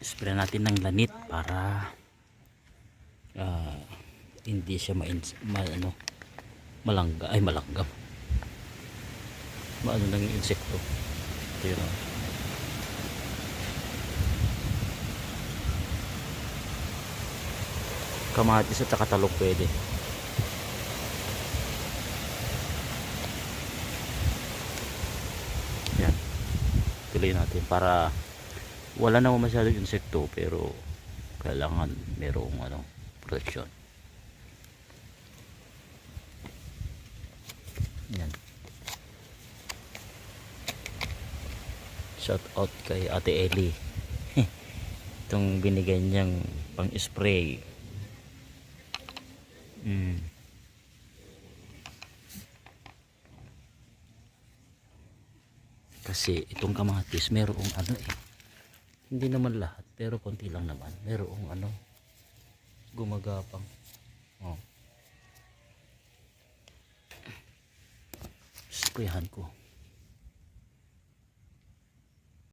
spray natin ng lanit para hindi siya malanggam maano ng insekto. Ito yun, kamatis at saka talong pwede. Yan, tuloy natin para wala naman masyadong insekto pero kailangan merong protection. Yan, shout out kay Ate Ellie itong binigay niyang pang spray. Kasi itong kamatis merong hindi naman lahat pero konti lang naman merong gumagapang. Sprayan ko.